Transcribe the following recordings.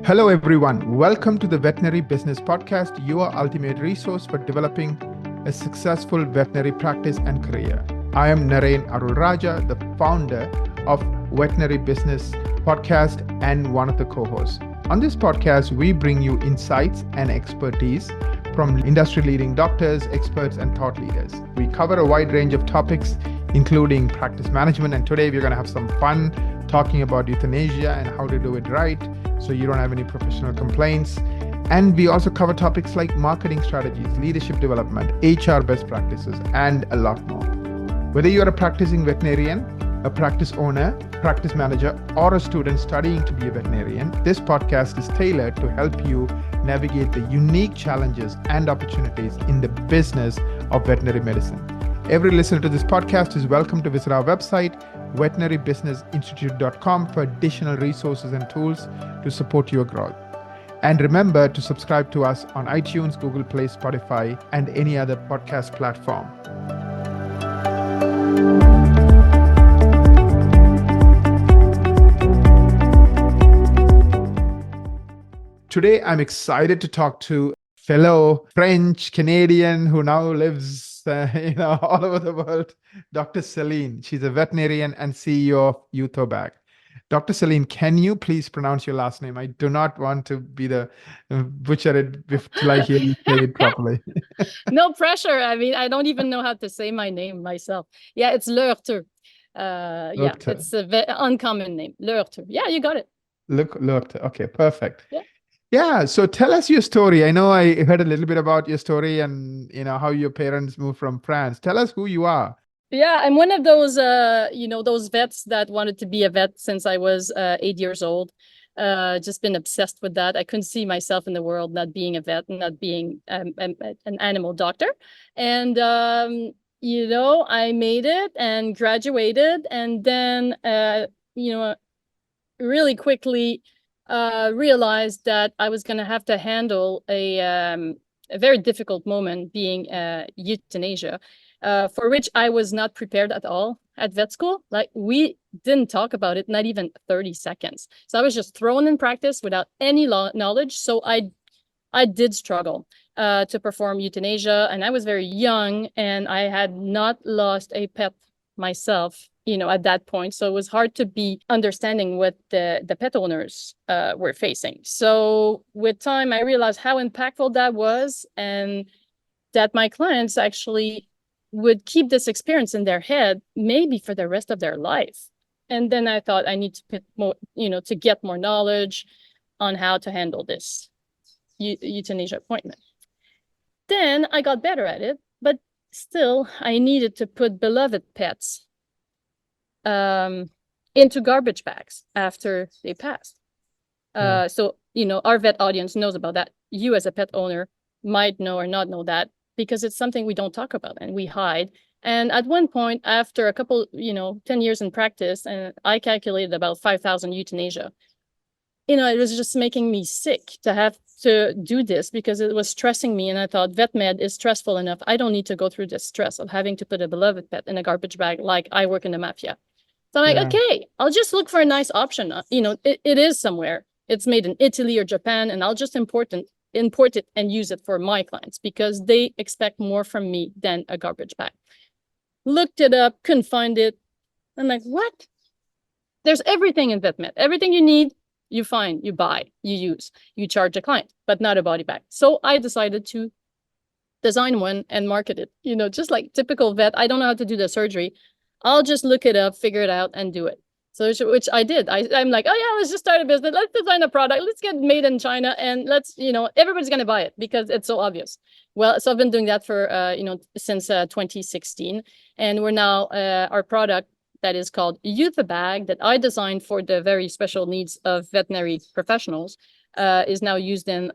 Hello, everyone. Welcome to the Veterinary Business Podcast, your ultimate resource for developing a successful veterinary practice and career. I am Naren Arulrajah, the founder of Veterinary Business Podcast and one of the co-hosts. On this podcast, we bring you insights and expertise from industry-leading doctors, experts, and thought leaders. We cover a wide range of topics, including practice management, and today we're going to have some fun talking about euthanasia and how to do it right so you don't have any professional complaints. And we also cover topics like marketing strategies, leadership development, HR best practices, and a lot more. Whether you are a practicing veterinarian, a practice owner, practice manager, or a student studying to be a veterinarian, this podcast is tailored to help you navigate the unique challenges and opportunities in the business of veterinary medicine. Every listener to this podcast is welcome to visit our website, veterinarybusinessinstitute.com, for additional resources and tools to support your growth. And remember to subscribe to us on iTunes, Google Play, Spotify, and any other podcast platform. Today, I'm excited to talk to fellow French Canadian who now lives all over the world, Dr. Céline. She's a veterinarian and CEO of Euthabag. Dr. Céline, can you please pronounce your last name? I do not want to be the butcher it till I hear you say it properly. No pressure. I mean, I don't even know how to say my name myself. Yeah, it's Leheurteux. Yeah, it's a uncommon name. Leheurteux. Yeah, you got it. Leheurteux. Okay, perfect. Yeah. Yeah. So tell us your story. I know I heard a little bit about your story and how your parents moved from France. Tell us who you are. Yeah, I'm one of those, those vets that wanted to be a vet since I was 8 years old. Just been obsessed with that. I couldn't see myself in the world not being a vet, not being an animal doctor. And, I made it and graduated and then, really quickly realized that I was going to have to handle a very difficult moment being euthanasia. For which I was not prepared at all at vet school. Like, we didn't talk about it, not even 30 seconds. So I was just thrown in practice without any knowledge. So I did struggle to perform euthanasia, and I was very young and I had not lost a pet myself, at that point. So it was hard to be understanding what the pet owners were facing. So with time, I realized how impactful that was, and that my clients actually would keep this experience in their head, maybe for the rest of their life. And then I thought I need to put more, to get more knowledge on how to handle this euthanasia appointment. Then I got better at it, but still I needed to put beloved pets into garbage bags after they passed. So, our vet audience knows about that. You as a pet owner might know or not know that, because it's something we don't talk about and we hide. And at one point, after a couple, 10 years in practice, and I calculated about 5,000 euthanasia, it was just making me sick to have to do this because it was stressing me. And I thought, vet med is stressful enough. I don't need to go through the stress of having to put a beloved pet in a garbage bag like I work in the mafia. So I'm like, okay, I'll just look for a nice option. It is somewhere. It's made in Italy or Japan, and I'll just import it and use it for my clients because they expect more from me than a garbage bag. Looked it up, couldn't find it. I'm like, what? There's everything in VetMed. Everything you need, you find, you buy, you use, you charge a client, but not a body bag. So I decided to design one and market it. Just like typical vet, I don't know how to do the surgery. I'll just look it up, figure it out, and do it. So, which I did. I'm like, oh yeah, let's just start a business. Let's design a product. Let's get made in China, and let's, everybody's going to buy it because it's so obvious. Well, so I've been doing that for, since 2016. And we're now, our product that is called Euthabag, that I designed for the very special needs of veterinary professionals, is now used in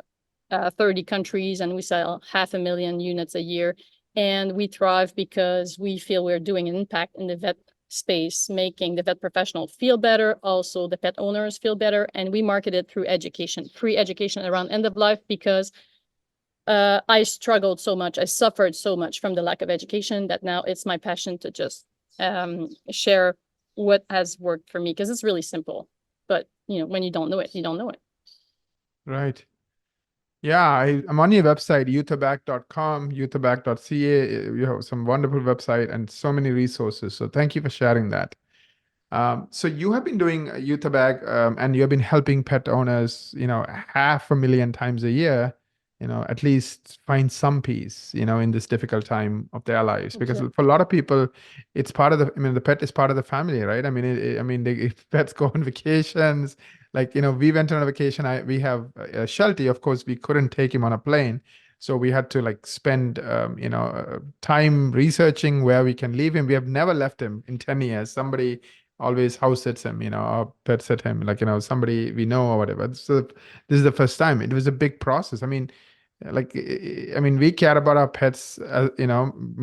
30 countries, and we sell 500,000 units a year. And we thrive because we feel we're doing an impact in the vet space, making the vet professional feel better, also the pet owners feel better, and we market it through education, free education around end of life, because I struggled so much, I suffered so much from the lack of education, that now it's my passion to just share what has worked for me, because it's really simple, but when you don't know it, you don't know it. Right. Yeah, I'm on your website, euthabag.com, euthabag.ca. You have some wonderful website and so many resources. So thank you for sharing that. So you have been doing Euthabag, and you have been helping pet owners, 500,000 times a year, at least find some peace, in this difficult time of their lives. Because Yeah. for a lot of people, it's part of the pet is part of the family, right? I mean, if pets go on vacations, like, we went on a vacation. We have a Sheltie, of course, we couldn't take him on a plane. So we had to like spend, time researching where we can leave him. We have never left him in 10 years. Somebody always house sits him, or pet sit him, like, somebody we know or whatever. So this is the first time. It was a big process. I mean, like, we care about our pets,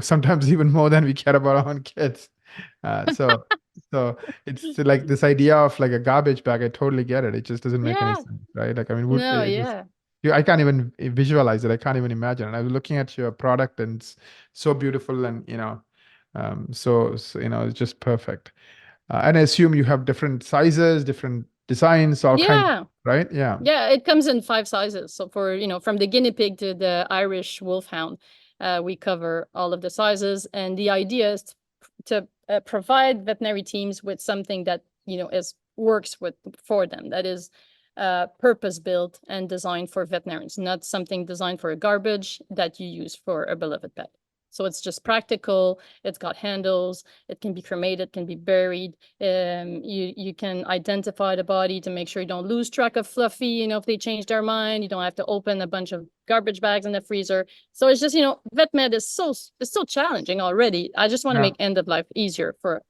sometimes even more than we care about our own kids. So, so it's like this idea of like a garbage bag. I totally get it. It just doesn't make any Yeah. sense, right? Like, I mean, would No, it just, yeah. I can't even visualize it. I can't even imagine. And I was looking at your product, and it's so beautiful, and so it's just perfect. And I assume you have different sizes, different designs, all kinds, Yeah. right? Yeah. Yeah, it comes in 5 sizes. So for, from the guinea pig to the Irish wolfhound, we cover all of the sizes. And the idea is to provide veterinary teams with something that, works for them, that is purpose built and designed for veterinarians, not something designed for a garbage that you use for a beloved pet. So it's just practical. It's got handles. It can be cremated, can be buried. You can identify the body to make sure you don't lose track of Fluffy. If they change their mind, you don't have to open a bunch of garbage bags in the freezer. So it's just, vet med is so challenging already. I just want to Yeah. make end of life easier for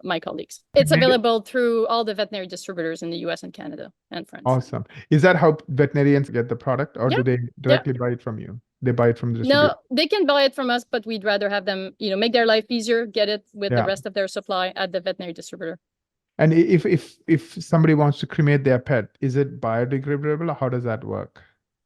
my colleagues. It's Did it- available through all the veterinary distributors in the US and Canada and France. Awesome. Is that how veterinarians get the product, or Yeah. do they Yeah. directly buy it from you? They buy it from the distributor. No, they can buy it from us, but we'd rather have them, make their life easier, get it with the Yeah. rest of their supply at the veterinary distributor. And if somebody wants to cremate their pet, is it biodegradable, or how does that work?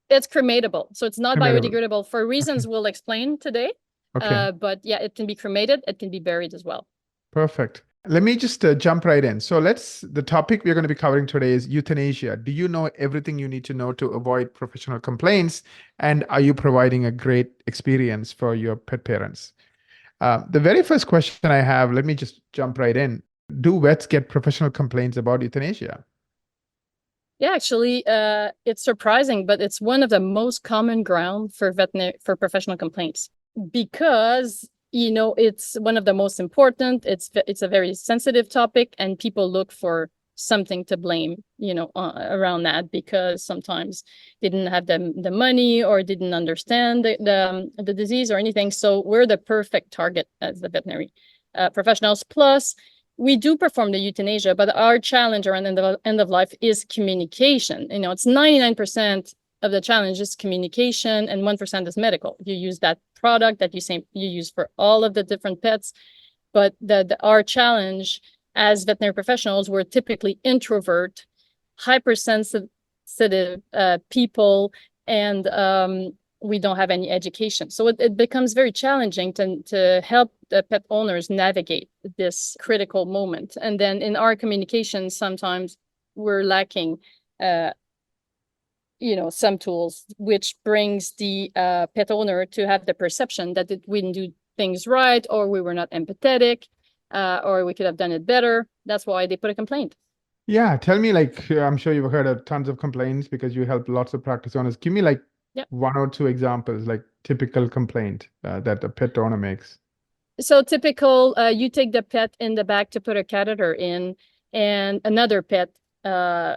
It's crematable, so it's not Crematable. biodegradable for reasons we'll explain today. Okay. But yeah, it can be cremated, it can be buried as well. Perfect. Let me just jump right in. So the topic we're going to be covering today is euthanasia. Do you know everything you need to know to avoid professional complaints? And are you providing a great experience for your pet parents? The very first question I have, let me just jump right in. Do vets get professional complaints about euthanasia? Yeah, actually, it's surprising, but it's one of the most common ground for professional complaints because it's one of the most important. It's a very sensitive topic, and people look for something to blame, around that, because sometimes they didn't have the money or didn't understand the disease or anything. So we're the perfect target as the veterinary professionals. Plus, we do perform the euthanasia, but our challenge around end of life is communication. It's 99% of the challenge is communication, and 1% is medical. You use that product that you use for all of the different pets, but our challenge as veterinary professionals, we're typically introvert, hypersensitive people, and we don't have any education. So it becomes very challenging to help the pet owners navigate this critical moment. And then in our communication, sometimes we're lacking, some tools, which brings the pet owner to have the perception that we didn't do things right, or we were not empathetic, or we could have done it better. That's why they put a complaint. Yeah, tell me, like, I'm sure you've heard of tons of complaints because you help lots of practice owners. Give me like Yeah. 1 or 2 examples, like typical complaint that a pet owner makes. So typical, you take the pet in the back to put a catheter in, and another pet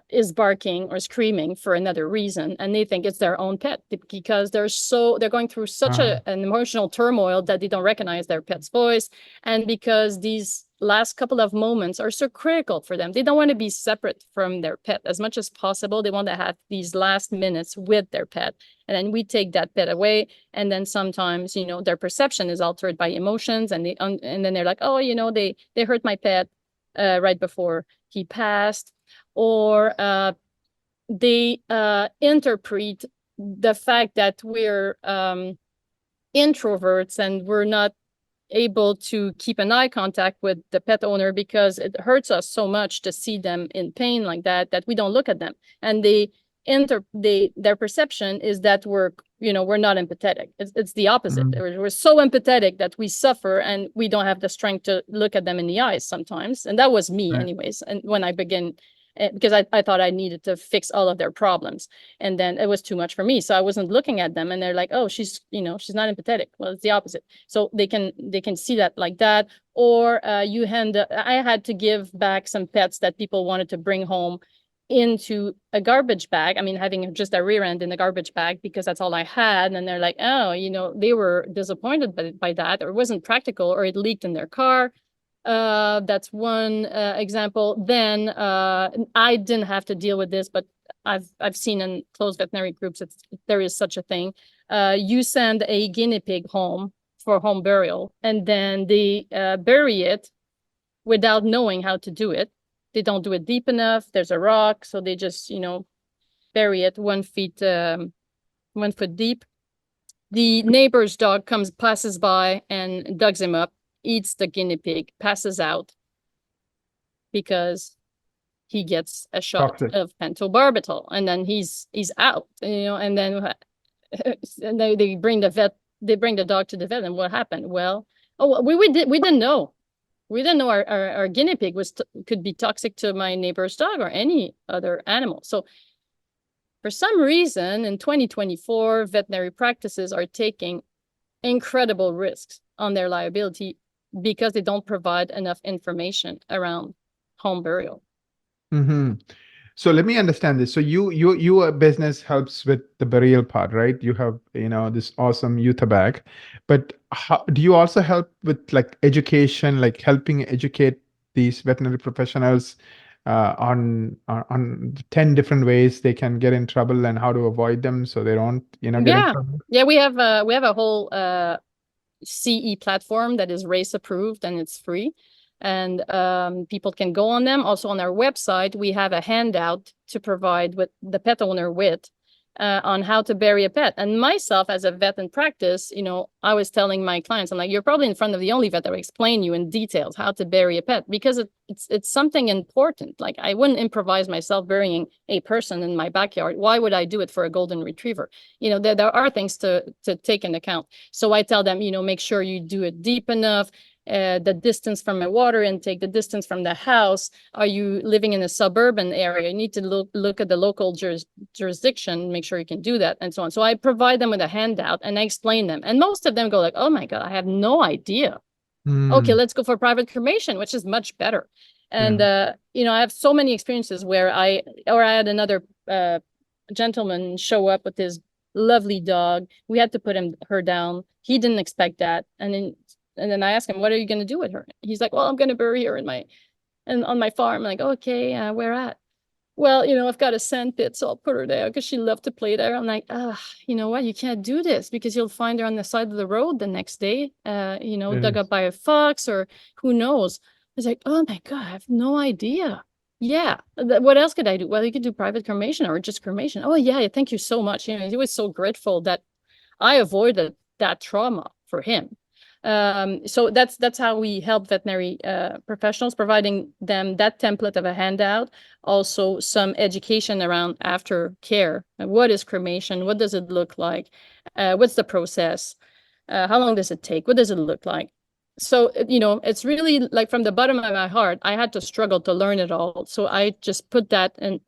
is barking or screaming for another reason, and they think it's their own pet because they're going through such an emotional turmoil that they don't recognize their pet's voice, and because these last couple of moments are so critical for them, they don't want to be separate from their pet as much as possible. They want to have these last minutes with their pet, and then we take that pet away, and then sometimes their perception is altered by emotions, and then they're like, oh, they hurt my pet right before he passed, or they interpret the fact that we're introverts and we're not able to keep an eye contact with the pet owner because it hurts us so much to see them in pain like that we don't look at them, and they their perception is that we're not empathetic. It's the opposite. We're so empathetic that we suffer and we don't have the strength to look at them in the eyes sometimes. And that was me anyways. And when I began, because I thought I needed to fix all of their problems, and then it was too much for me. So I wasn't looking at them, and they're like, oh, she's not empathetic. Well, it's the opposite. So they can see that like that. Or I had to give back some pets that people wanted to bring home into a garbage bag. I mean, having just a rear end in a garbage bag because that's all I had. And they're like, oh, they were disappointed by that, or it wasn't practical, or it leaked in their car. That's one example. Then I didn't have to deal with this, but I've seen in closed veterinary groups there is such a thing. You send a guinea pig home for home burial, and then they bury it without knowing how to do it. They don't do it deep enough. There's a rock, so they just bury it 1 foot deep. The neighbor's dog passes by and digs him up, eats the guinea pig, passes out because he gets a shot of pentobarbital, and then he's out. And then they bring the dog to the vet, and what happened? Well, we didn't know. We didn't know our guinea pig could be toxic to my neighbor's dog or any other animal. So for some reason, in 2024, veterinary practices are taking incredible risks on their liability because they don't provide enough information around home burial. So let me understand this. So your business helps with the burial part, right? You have this awesome Euthabag, but how do you also help with like education, like helping educate these veterinary professionals on 10 different ways they can get in trouble and how to avoid them so they don't get in trouble? Yeah, we have a whole CE platform that is race approved, and it's free. And people can go on them. Also on our website, we have a handout to provide with the pet owner on how to bury a pet. And myself, as a vet in practice, I was telling my clients, I'm like, you're probably in front of the only vet that will explain you in details how to bury a pet, because it's something important. Like, I wouldn't improvise myself burying a person in my backyard. Why would I do it for a golden retriever? There are things to take into account. So I tell them, make sure you do it deep enough. The distance from a water intake, the distance from the house. Are you living in a suburban area? You need to look at the local jurisdiction, make sure you can do that, and so on. So I provide them with a handout and I explain them. And most of them go like, oh my God, I have no idea. Okay, let's go for private cremation, which is much better. And, I have so many experiences where I had another gentleman show up with his lovely dog. We had to put her down. He didn't expect that. And then I asked him, what are you going to do with her? He's like, well, I'm going to bury her on my farm. I'm like, okay, where at? Well, I've got a sand pit, so I'll put her there because she loved to play there. I'm like, you know what? You can't do this because you'll find her on the side of the road the next day, dug up by a fox or who knows. I was like, oh my God, I have no idea. Yeah. What else could I do? Well, you could do private cremation or just cremation. Oh yeah, thank you so much. He was so grateful that I avoided that trauma for him. So that's how we help veterinary professionals, providing them that template of a handout, also some education around aftercare. What is cremation? What does it look like? What's the process? How long does it take? What does it look like? So, it's really like from the bottom of my heart, I had to struggle to learn it all. So I just put that in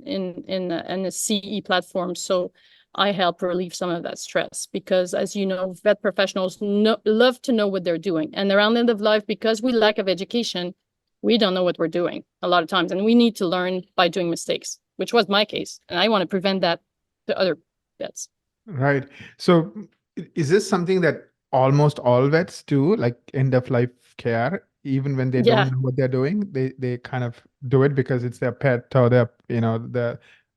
a CE platform. So I help relieve some of that stress because, as you know, vet professionals love to know what they're doing. And around end of life, because we lack of education, we don't know what we're doing a lot of times. And we need to learn by doing mistakes, which was my case. And I want to prevent that to other vets. Right. So is this something that almost all vets do, like end of life care, even when they don't know what they're doing? They kind of do it because it's their pet or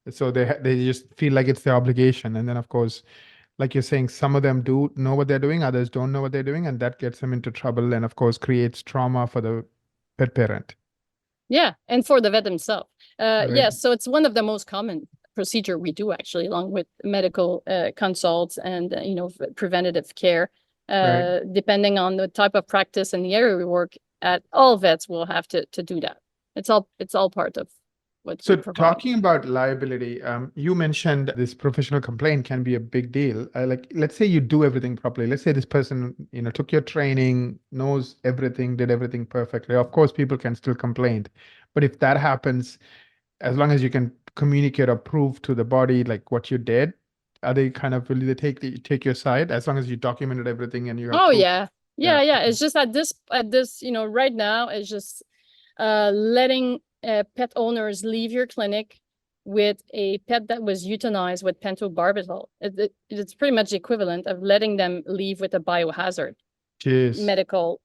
so they just feel like it's their obligation. And then, of course, like you're saying, some of them do know what they're doing, others don't know what they're doing, and that gets them into trouble and, of course, creates trauma for the pet parent. Yeah, and for the vet himself. Yes, so it's one of the most common procedure we do, actually, along with medical consults and, preventative care. Depending on the type of practice and the area we work at, all vets will have to do that. It's all part of what So we provide. talking about liability, you mentioned this professional complaint can be a big deal. Like, let's say you do everything properly. Let's say this person, took your training, knows everything, did everything perfectly. Of course, people can still complain. But if that happens, as long as you can communicate or prove to the body like what you did, are they kind of will they take your side as long as you documented everything and you have Oh proof? yeah. Yeah. It's just at this right now, it's just letting pet owners leave your clinic with a pet that was euthanized with pentobarbital. It's pretty much the equivalent of letting them leave with a biohazard Jeez. medical,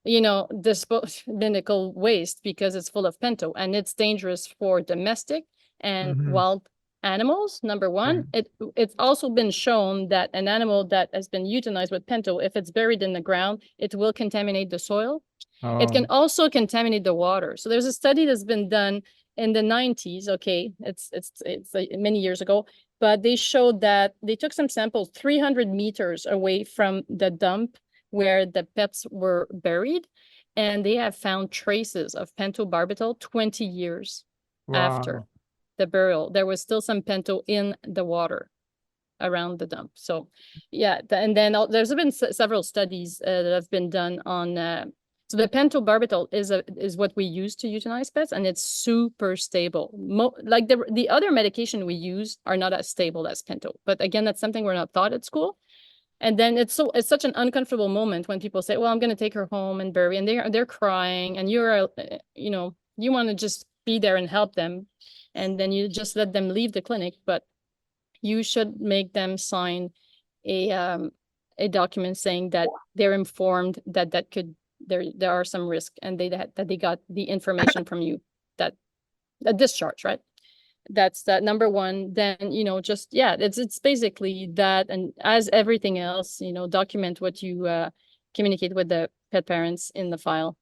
medical waste, because it's full of pento, and it's dangerous for domestic and Mhm. wild animals. Number one, Yeah. it's also been shown that an animal that has been euthanized with pento, if it's buried in the ground, it will contaminate the soil. It can Oh, also contaminate the water. So there's a study that's been done in the 90s. Okay, it's many years ago, but they showed that they took some samples 300 meters away from the dump where the pets were buried, and they have found traces of pentobarbital 20 years after wow. the burial. There was still some pento in the water around the dump. So yeah, and then there's been several studies that have been done on so the pentobarbital is what we use to euthanize pets, and it's super stable. Like the other medication we use are not as stable as pento, but again, that's something we're not taught at school. And then it's such an uncomfortable moment when people say, well, I'm going to take her home and bury, and they're crying, and you're you want to just be there and help them, and then you just let them leave the clinic, but you should make them sign a document saying that they're informed that there are some risk, and that they got the information from you, that a discharge, right? That's that number one. Then just it's basically that, and as everything else, document what you communicate with the pet parents in the file.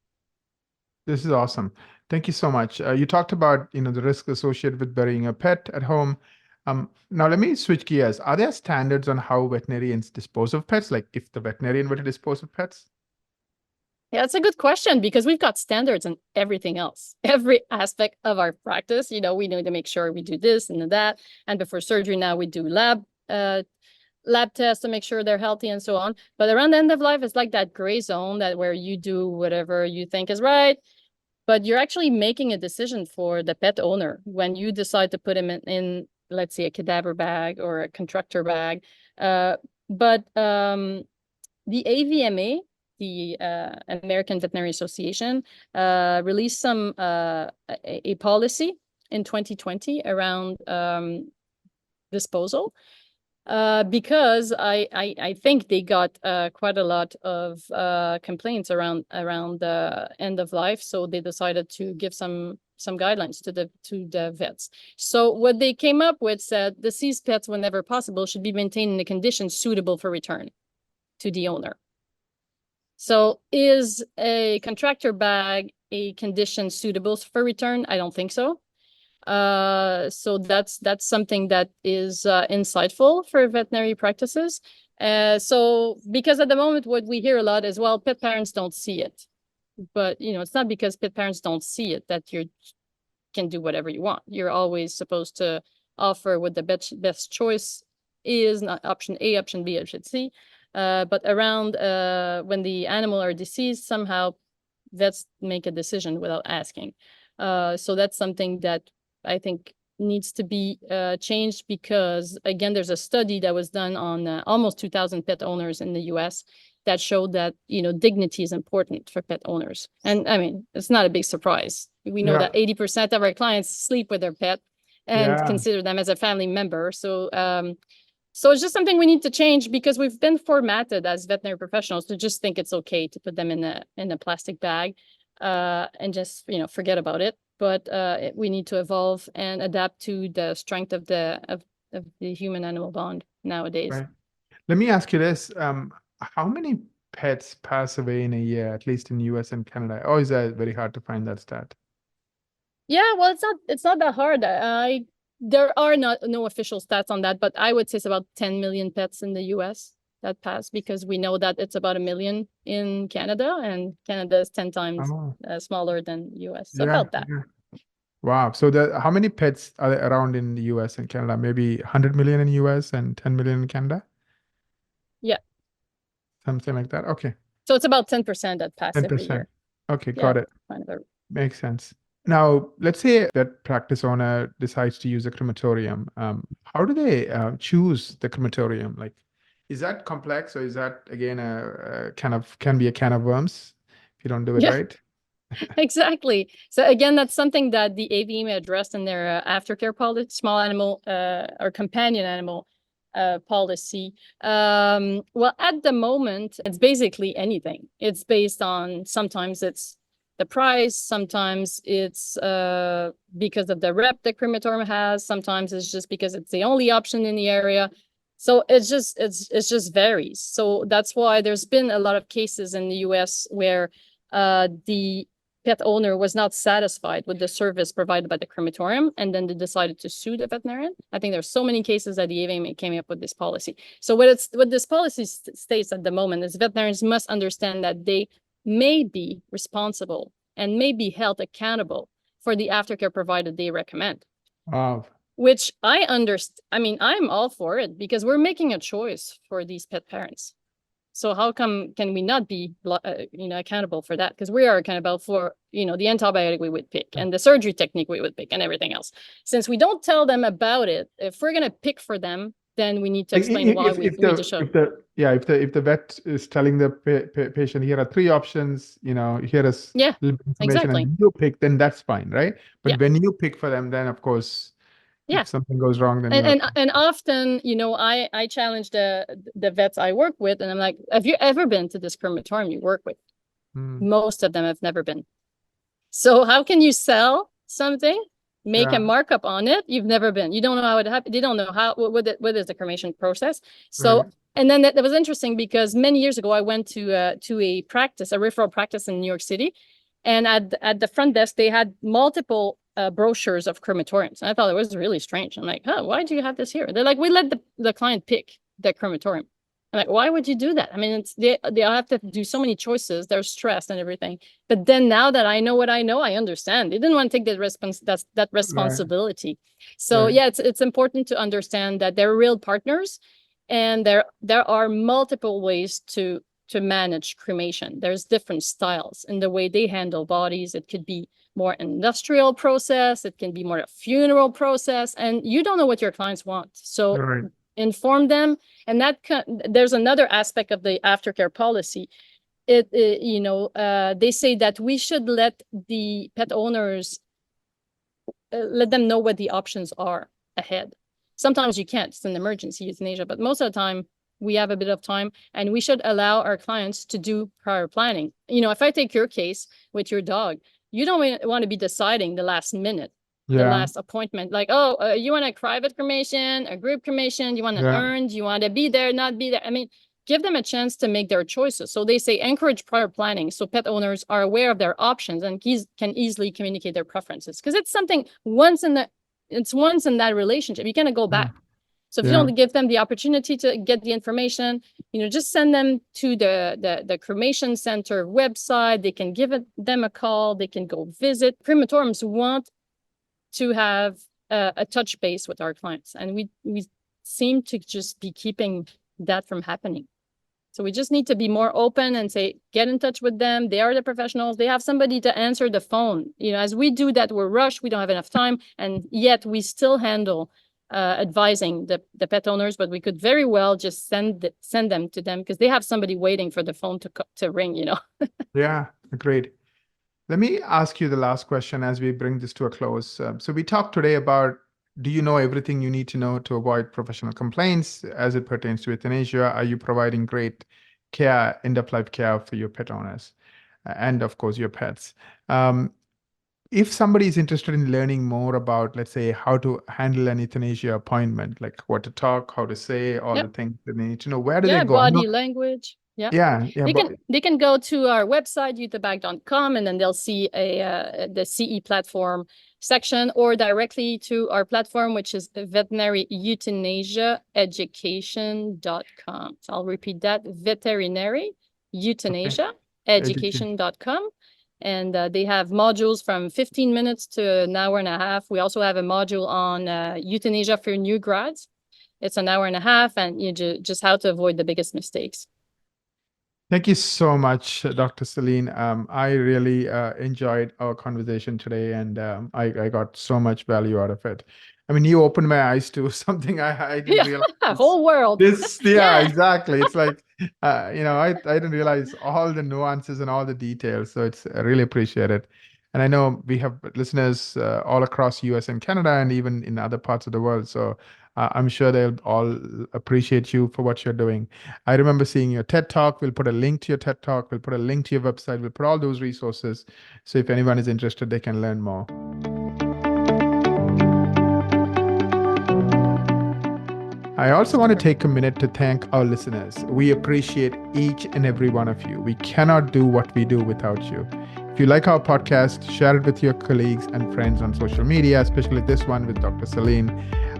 This is awesome. Thank you so much. You talked about, the risk associated with burying a pet at home. Now let me switch gears. Are there standards on how veterinarians dispose of pets? Like if the veterinarian were to dispose of pets? Yeah, that's a good question, because we've got standards and everything else, every aspect of our practice. We need to make sure we do this and that. And before surgery now we do lab tests to make sure they're healthy and so on. But around the end of life, it's like that gray zone where you do whatever you think is right, but you're actually making a decision for the pet owner when you decide to put him in let's say, a cadaver bag or a contractor bag. But the AVMA, the American Veterinary Association, released a policy in 2020 around disposal, because I think they got quite a lot of complaints around the end of life, so they decided to give some guidelines to the vets. So what they came up with said deceased pets, whenever possible, should be maintained in a condition suitable for return to the owner. So is a contractor bag a condition suitable for return? I don't think so. So that's something that is insightful for veterinary practices. So because at the moment what we hear a lot is, well, pet parents don't see it. But it's not because pet parents don't see it that you can do whatever you want. You're always supposed to offer what the best choice is, not option A, option B, option C. But around when the animal are deceased, somehow vets make a decision without asking. So that's something that I think needs to be changed, because again, there's a study that was done on almost 2,000 pet owners in the US that showed that dignity is important for pet owners. And I mean, it's not a big surprise. We know Yeah. that 80% of our clients sleep with their pet and Yeah. consider them as a family member. So so it's just something we need to change, because we've been formatted as veterinary professionals to just think it's okay to put them in a plastic bag and just forget about it. But we need to evolve and adapt to the strength of the human animal bond nowadays. Right. Let me ask you this. How many pets pass away in a year, at least in US and Canada? Or is that very hard to find that stat? Yeah, well, it's not that hard. There are no official stats on that, but I would say it's about 10 million pets in the US that pass, because we know that it's about 1 million in Canada, and Canada is 10 times Oh, smaller than US. So yeah, about that. yeah. Wow. So how many pets are there around in the US and Canada? Maybe 100 million in US and 10 million in Canada? Yeah. Something like that. Okay. So it's about 10% that pass every 10%. year. Okay, Yeah, got it. kind of a Makes sense. Now, let's say that practice owner decides to use a crematorium. How do they choose the crematorium? Like, is that complex, or is that again a kind of can be a can of worms if you don't do it yeah. right? Exactly. So again, that's something that the AVMA addressed in their aftercare policy, small animal or companion animal policy. Well, at the moment, it's basically anything. It's based on, sometimes it's the price, sometimes it's because of the rep the crematorium has, sometimes it's just because it's the only option in the area. So it's just varies. So that's why there's been a lot of cases in the US where the pet owner was not satisfied with the service provided by the crematorium, and then they decided to sue the veterinarian. I think there's so many cases that the AVMA came up with this policy. So what this policy states at the moment is veterinarians must understand that they may be responsible and may be held accountable for the aftercare provided they recommend. Wow. Which I understand. I mean, I'm all for it because we're making a choice for these pet parents. So how come can we not be, accountable for that? Because we are accountable for, the antibiotic we would pick and the surgery technique we would pick and everything else. Since we don't tell them about it, if we're going to pick for them, then we need to explain why we need to show. If the vet is telling the patient, here are three options, here is Yeah, little bit information, exactly. and you pick, then that's fine, right? But Yeah. when you pick for them, then of course, Yeah. if something goes wrong, then you have And often, I challenge the vets I work with, and I'm like, have you ever been to this crematorium you work with? Most of them have never been. So how can you sell something, make a markup on it? You've never been. You don't know how it happened. They don't know what is the cremation process. So, Right. and then that was interesting because many years ago, I went to a referral practice in New York City. And at the front desk, they had multiple brochures of crematoriums. And I thought it was really strange. I'm like, why do you have this here? They're like, we let the client pick the crematorium. I'm like, why would you do that? I mean, they have to do so many choices. They're stressed and everything. But then now that I know what I know, I understand. They didn't want to take that responsibility. Right. So yeah, it's important to understand that they're real partners, and there are multiple ways to manage cremation. There's different styles in the way they handle bodies. It could be more industrial process. It can be more a funeral process, and you don't know what your clients want. So right. Inform them. And there's another aspect of the aftercare policy. They say that we should let the pet owners let them know what the options are ahead. Sometimes you can't, it's an emergency euthanasia, but most of the time we have a bit of time, and we should allow our clients to do prior planning. If I take your case with your dog, you don't want to be deciding the last minute. The last appointment, like, you want a private cremation, a group cremation, you want an urn, you want to be there, not be there. I mean, give them a chance to make their choices. So they say encourage prior planning so pet owners are aware of their options and can easily communicate their preferences. Because it's something once in that relationship, you cannot go back. So if you don't give them the opportunity to get the information, just send them to the cremation center website. They can give them a call. They can go visit. Crematoriums want to have a touch base with our clients, and we seem to just be keeping that from happening. So we just need to be more open and say, get in touch with them. They are the professionals. They have somebody to answer the phone. As we do that, we're rushed. We don't have enough time, and yet we still handle advising the pet owners. But we could very well just send them to them because they have somebody waiting for the phone to ring. Yeah, agreed. Let me ask you the last question as we bring this to a close. So we talked today about, do you know everything you need to know to avoid professional complaints as it pertains to euthanasia? Are you providing great care, end-of-life care for your pet owners and, of course, your pets? If somebody is interested in learning more about, let's say, how to handle an euthanasia appointment, like what to talk, how to say, all the things that they need to know, where do they go? Body language. Yeah. They can go to our website, euthabag.com, and then they'll see the CE platform section, or directly to our platform, which is veterinary euthanasia education.com. So I'll repeat that: veterinary euthanasia education.com. And they have modules from 15 minutes to an hour and a half. We also have a module on euthanasia for new grads. It's an hour and a half, and just how to avoid the biggest mistakes. Thank you so much, Dr. Céline. I really enjoyed our conversation today, and I got so much value out of it. I mean, you opened my eyes to something I didn't realize. Whole world. Yeah, exactly. It's like, I didn't realize all the nuances and all the details. So I really appreciate it. And I know we have listeners all across US and Canada and even in other parts of the world. So I'm sure they'll all appreciate you for what you're doing. I remember seeing your TED Talk. We'll put a link to your TED Talk. We'll put a link to your website. We'll put all those resources. So if anyone is interested, they can learn more. I also want to take a minute to thank our listeners. We appreciate each and every one of you. We cannot do what we do without you. If you like our podcast, share it with your colleagues and friends on social media, especially this one with Dr. Céline.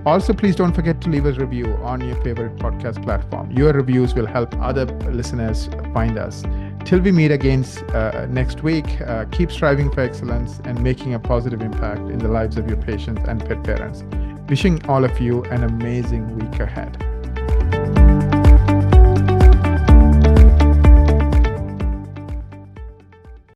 Also, please don't forget to leave us a review on your favorite podcast platform. Your reviews will help other listeners find us. Till we meet again next week, keep striving for excellence and making a positive impact in the lives of your patients and pet parents. Wishing all of you an amazing week ahead.